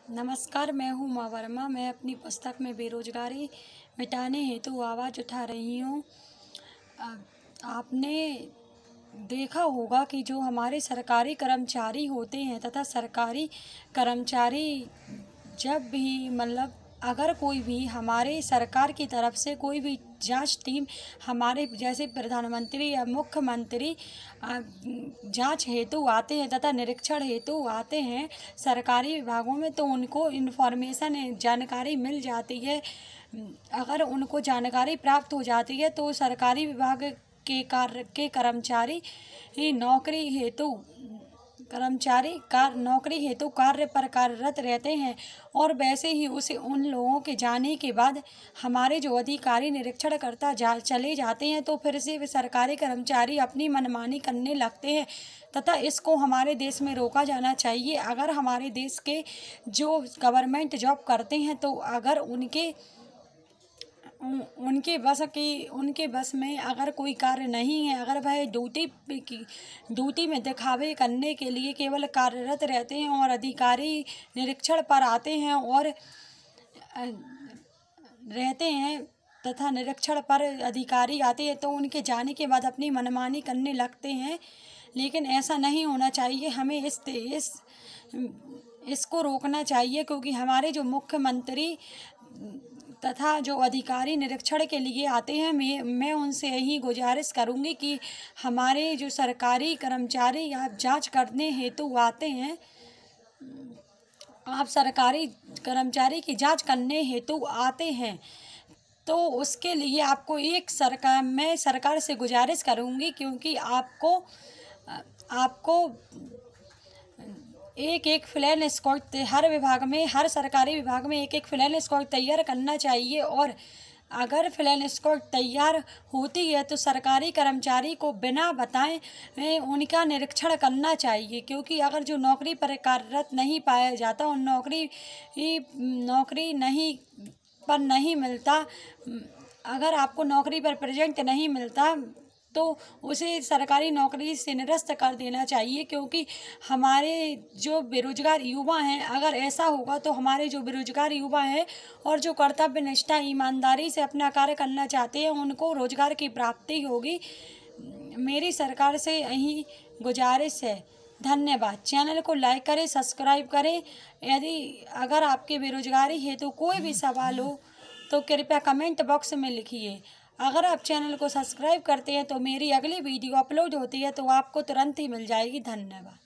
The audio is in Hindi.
नमस्कार, मैं हूँ उमा वर्मा। मैं अपनी पुस्तक में बेरोजगारी मिटाने हेतु आवाज़ उठा रही हूँ। आपने देखा होगा कि जो हमारे सरकारी कर्मचारी होते हैं तथा सरकारी कर्मचारी जब भी अगर कोई भी हमारे सरकार की तरफ से कोई भी जांच टीम हमारे जैसे प्रधानमंत्री या मुख्यमंत्री जांच हेतु आते हैं तथा निरीक्षण हेतु आते हैं सरकारी विभागों में, तो उनको इन्फॉर्मेशन जानकारी मिल जाती है। अगर उनको जानकारी प्राप्त हो जाती है तो सरकारी विभाग के कर्मचारी नौकरी हेतु कार्य पर कार्यरत रहते हैं। और वैसे ही उन लोगों के जाने के बाद हमारे जो अधिकारी निरीक्षण करता चले जाते हैं, तो फिर से वे सरकारी कर्मचारी अपनी मनमानी करने लगते हैं तथा इसको हमारे देश में रोका जाना चाहिए। अगर हमारे देश के जो गवर्नमेंट जॉब करते हैं तो अगर उनके बस में अगर कोई कार्य नहीं है, अगर वह ड्यूटी में दिखावे करने के लिए केवल कार्यरत रहते हैं और अधिकारी निरीक्षण पर आते हैं तथा निरीक्षण पर अधिकारी आते हैं तो उनके जाने के बाद अपनी मनमानी करने लगते हैं। लेकिन ऐसा नहीं होना चाहिए। हमें इसको रोकना चाहिए, क्योंकि हमारे जो मुख्यमंत्री तथा जो अधिकारी निरीक्षण के लिए आते हैं, मैं उनसे यही गुजारिश करूंगी कि हमारे जो सरकारी कर्मचारी आप जांच करने हेतु आते हैं, आप सरकारी कर्मचारी की जांच करने हेतु आते हैं, तो उसके लिए आपको मैं सरकार से गुजारिश करूंगी, क्योंकि आपको एक फ्लैन स्क्वाड हर विभाग में, हर सरकारी विभाग में एक फ्लैन स्क्वाड तैयार करना चाहिए। और अगर फ्लैन स्क्वाड तैयार होती है तो सरकारी कर्मचारी को बिना बताए उनका निरीक्षण करना चाहिए, क्योंकि अगर जो नौकरी पर कार्यरत नहीं पाया जाता और नौकरी नहीं मिलता, अगर आपको नौकरी पर प्रेजेंट नहीं मिलता तो उसे सरकारी नौकरी से निरस्त कर देना चाहिए। क्योंकि हमारे जो बेरोजगार युवा हैं, अगर ऐसा होगा तो हमारे जो बेरोजगार युवा हैं और जो कर्तव्य निष्ठा ईमानदारी से अपना कार्य करना चाहते हैं, उनको रोजगार की प्राप्ति होगी। मेरी सरकार से यही गुजारिश है। धन्यवाद। चैनल को लाइक करें, सब्सक्राइब करें। अगर आपके बेरोजगारी हेतु कोई भी सवाल हो तो कृपया कमेंट बॉक्स में लिखिए। अगर आप चैनल को सब्सक्राइब करते हैं तो मेरी अगली वीडियो अपलोड होती है तो आपको तुरंत ही मिल जाएगी। धन्यवाद।